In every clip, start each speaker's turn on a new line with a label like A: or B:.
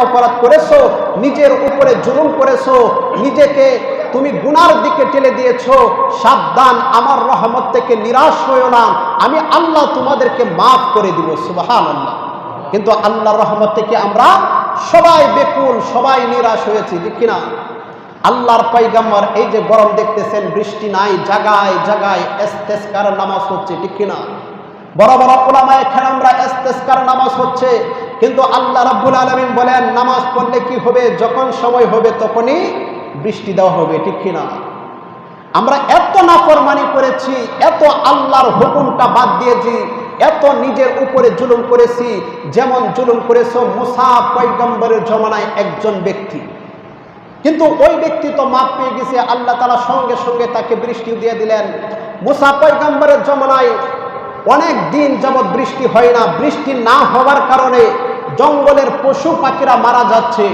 A: অপরাধ করেছো, নিজের উপরে জুলুম করেছো, নিজেকে তুমি গুনার দিকে ঠেলে দিয়েছো, সাবধান, আমার রহমত থেকে নিরাশ হইও না, আমি আল্লাহ তোমাদেরকে মাফ করে দিব। সুবহানাল্লাহ। কিন্তু আল্লাহর রহমত থেকে আমরা সবাই বেকুল, সবাই নিরাশ হয়েছি, ঠিক কিনা? আল্লাহর পয়গম্বর, এই যে গরম দেখতেছেন, বৃষ্টি নাই, জায়গায় জায়গায় ইস্তেসকার নামাজ হচ্ছে, ঠিক কিনা? বড় বড় উলামায়ে কেরামরা ইস্তেসকার নামাজ হচ্ছে, কিন্তু আল্লাহ রাব্বুল আলামিন বলেন নামাজ পড়লে কি হবে? যখন সময় হবে তখনই বৃষ্টি দেওয়া হবে, ঠিক কিনা? আমরা এত নাফরমানি করেছি, এত আল্লাহর হুকুমটা বাদ দিয়েছি, এত নিজের উপরে জুলুম করেছি, যেমন জুলুম করেছে মুসা পয়গম্বরের জমানায় একজন ব্যক্তি। কিন্তু ওই ব্যক্তি তো মাপ পেয়ে গেছে, আল্লাহ তাআলা সঙ্গে সঙ্গে তাকে বৃষ্টি দিয়ে দিলেন। মুসা পয়গম্বরের জমানায় অনেক দিন যাবৎ বৃষ্টি হয় না। বৃষ্টি না হওয়ার কারণে জঙ্গলের পশু পাখিরা মারা যাচ্ছে,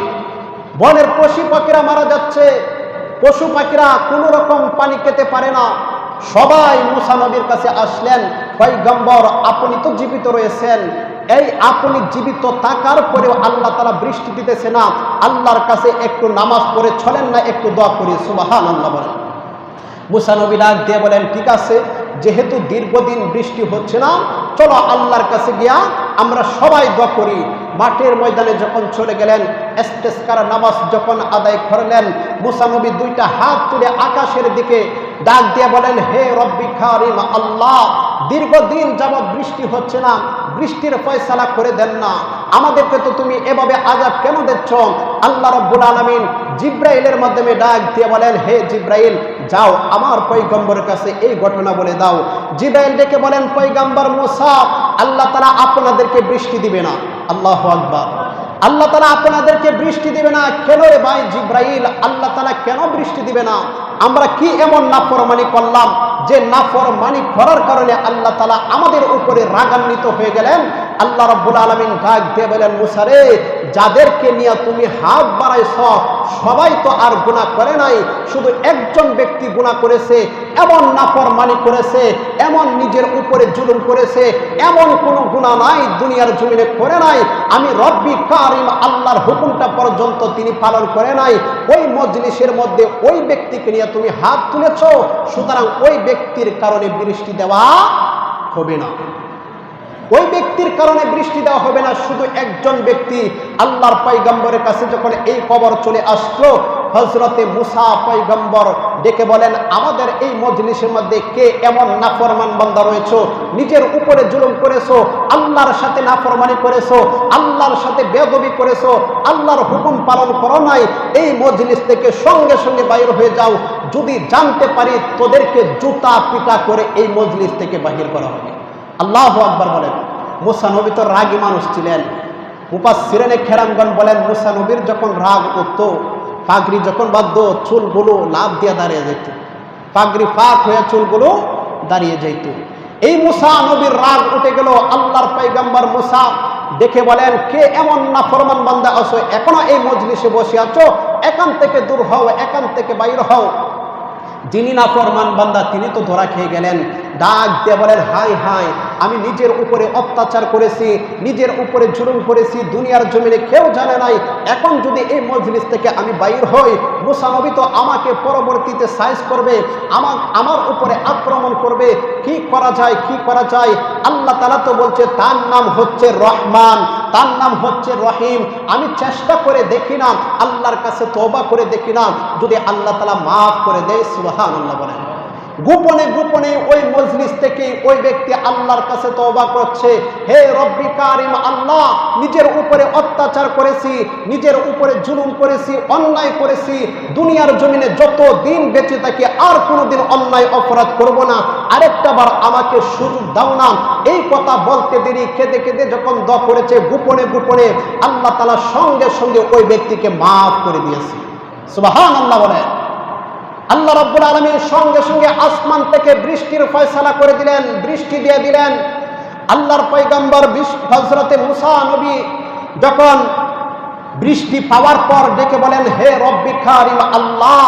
A: বনের পশু পাখিরা মারা যাচ্ছে, পশু পাখিরা কোনো রকম পানি খেতে পারে না। সবাই মুসা নবীর কাছে আসলেন, পয়গম্বর আপনি তো জীবিত রয়েছেন, এই আপনি জীবিত থাকার পরেও আল্লাহ তাআলা বৃষ্টি দিতেছে না, আল্লাহর কাছে একটু নামাজ পড়ে চলেন না, একটু দোয়া করি। সুবহানাল্লাহ বলেন। মুসা নবী ডাক দিয়ে বলেন, ঠিক আছে, যেহেতু দীর্ঘদিন বৃষ্টি হচ্ছে না, চলো আল্লাহর কাছে গিয়া আমরা সবাই দোয়া করি। মাঠের ময়দানে যখন চলে গেলেন, ইস্তেসকার নামাজ যখন আদায় করলেন, মুসা নবী দুইটা হাত তুলে আকাশের দিকে ডাক দিয়ে বলেন, হে রব্বি কারিম, আল্লাহ, দীর্ঘদিন যাবৎ বৃষ্টি হচ্ছে না, বৃষ্টির ফয়সালা করে দেন না, আমাদেরকে তো তুমি এভাবে আযাব কেন দিচ্ছ? আল্লাহ রাব্বুল আলামিন জিব্রাইলের মাধ্যমে ডাক দিয়ে বলেন, হে জিব্রাইল, যাও আমার পয়গম্বরের কাছে এই ঘটনা বলে দাও। জিব্রাইল ডেকে বলেন, পয়গম্বর মুসা, আল্লাহ তাআলা আপনাদেরকে বৃষ্টি দিবে না। আল্লাহু আকবার। আল্লাহ তাআলা আপনাদেরকে বৃষ্টি দিবে না। কেন রে ভাই জিব্রাইল, আল্লাহ তাআলা কেন বৃষ্টি দিবে না? আমরা কি এমন নাফরমানি করলাম যে নাফরমানি করার কারণে আল্লাহ তাআলা আমাদের উপরে রাগান্বিত হয়ে গেলেন? আল্লাহ রাব্বুল আলামিন ডাক দিয়ে বলেন, মুসা রে, যাদেরকে নিয়ে তুমি হাত বাড়াইছ সবাই তো আর গুনাহ করে নাই, শুধু একজন ব্যক্তি গুনাহ করেছে, এমন নাফরমানি করেছে, এমন নিজের উপরে জুলুম করেছে, এমন কোনো গুনাহ নাই দুনিয়ার জমিনে করে নাই, আমি রব্বি কারিম আল্লাহর হুকুমটা পর্যন্ত তিনি পালন করে নাই। ওই মজলিসের মধ্যে ওই ব্যক্তিকে নিয়ে তুমি হাত তুলেছ, সুতরাং ওই ব্যক্তির কারণে বৃষ্টি দেওয়া হবে না, ওই ব্যক্তির কারণে বৃষ্টি দেওয়া হবে না। শুধু একজন ব্যক্তি। আল্লাহর পয়গম্বরের কাছে যখন এই খবর চলে আসলো, হযরতে মুসা পয়গম্বর ডেকে বলেন, আমাদের এই মজলিসের মধ্যে কে এমন নাফরমান বান্দা রয়েছে, নিজের উপরে জুলুম করেছো, আল্লাহর সাথে নাফরমানি করেছো, আল্লাহর সাথে বেয়াদবি করেছো, আল্লাহর হুকুম পালন করো নাই, এই মজলিস থেকে সঙ্গে সঙ্গে বাইর হয়ে যাও, যদি জানতে পারি তোদেরকে জুতা পিটা করে এই মজলিস থেকে বাহির করা হবে। আল্লাহু আকবার বলেন। মুসা নবী তো রাগী মানুষ ছিলেন। মুফাসসিরিনে কেরামগণ বলেন, মুসা নবীর যখন রাগ উঠত, পাগড়ি যখন বাঁধত, চুলগুলো লাভ দিয়ে দাঁড়িয়ে যেত, পাগড়ি ফাঁক হয়ে চুলগুলো দাঁড়িয়ে যেত। এই মুসা নবীর রাগ উঠে গেল। আল্লাহর পয়গম্বর মুসা দেখে বলেন, কে এমন নাফরমান বান্দা আছো, এখনো এই মজলিসে বসে আছো, এখান থেকে দূর হও, এখান থেকে বাইর হও। যিনি নাফরমান বান্দা তিনি তো ধরা খেয়ে গেলেন। ডাক দিয়ে বলেন, হাই হাই, আমি নিজের উপরে অত্যাচার করেছি, নিজের উপরে জুলুম করেছি, দুনিয়ার জমিনে কেউ জানে নাই, এখন যদি এই মজলিস থেকে আমি বাইর হই, মুসা নবী তো আমাকে পরবর্তীতে সাইজ করবে, আমার উপরে আক্রমণ করবে, কি করা যায়, কি করা যায়? আল্লাহ তাআলা তো বলছে তার নাম হচ্ছে রহমান, তার নাম হচ্ছে রহিম। আমি চেষ্টা করে দেখি না, আল্লাহর কাছে তওবা করে দেখি না, যদি আল্লাহ তাআলা মাফ করে দেয়। সুবহানাল্লাহ বলেন। গোপনে গোপনে ওই মজলিস থেকে ওই ব্যক্তি আল্লাহর কাছে তওবা করছে, হে রব্বি কারিম আল্লাহ, নিজের উপরে অত্যাচার করেছি, নিজের উপরে জুলুম করেছি, অন্যায় করেছি, দুনিয়ার জমিনে যত দিন বেঁচে থাকি আর কোনোদিন অন্যায় অপরাধ করব না, আরেকটা বার আমাকে সুযোগ দাও না। এই কথা বলতে দেরি, কেঁদে কেঁদে যখন দোয়া করেছে গোপনে গোপনে, আল্লাহ তাআলা সঙ্গে সঙ্গে ওই ব্যক্তিকে মাফ করে দিয়েছে। সুবহানাল্লাহ বলেন। আল্লাহ রাব্বুল আলামিন সঙ্গে সঙ্গে আসমান থেকে বৃষ্টির ফয়সালা করে দিলেন, বৃষ্টি দিয়ে দিলেন। আল্লাহর পয়গম্বর হযরতে মুসা নবী যখন বৃষ্টি পাওয়ার পর ডেকে বলেন, হে রব্বি কারিম আল্লাহ,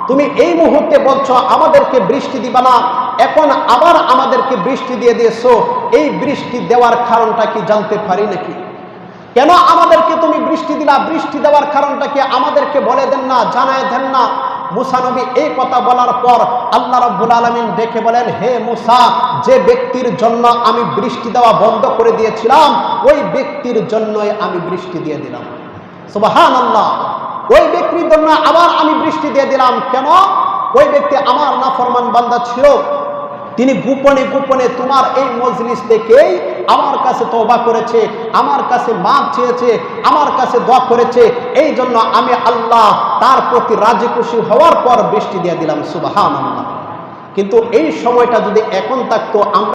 A: তুমি এই মুহূর্তে বলছো আমাদেরকে বৃষ্টি দিবা না, এখন আবার আমাদেরকে বৃষ্টি দিয়ে দিয়েছো, এই বৃষ্টি দেওয়ার কারণটা কি জানতে পারি নাকি? কেন আমাদেরকে তুমি বৃষ্টি দিলা? বিসমিল্লাহ, বৃষ্টি দেওয়ার কারণটা কি আমাদেরকে বলে দেন না, জানায় দেন না। মুসা নবী এই কথা বলার পর আল্লাহ রাব্বুল আলামিন ডেকে বলেন, হে মুসা, যে ব্যক্তির জন্য আমি বৃষ্টি দেওয়া বন্ধ করে দিয়েছিলাম ওই ব্যক্তির জন্যই আমি বৃষ্টি দিয়ে দিলাম। সুবহানাল্লাহ। ওই ব্যক্তির জন্য আবার আমি বৃষ্টি দিয়ে দিলাম। কেন? ওই ব্যক্তি আমার নাফরমান বান্দা ছিল, তিনি গোপনে গোপনে তোমার এই মজলিস থেকেই আমার কাছে তওবা করেছে, আমার কাছে মাফ চেয়েছে, আমার কাছে দোয়া করেছে। এই জন্য আমি আল্লাহ তার প্রতি রাজি খুশি হওয়ার পর বৃষ্টি দিয়ে দিলাম। সুবহানাল্লাহ। কিন্তু এই সময়টা যদি এখন থাকতো, আমরা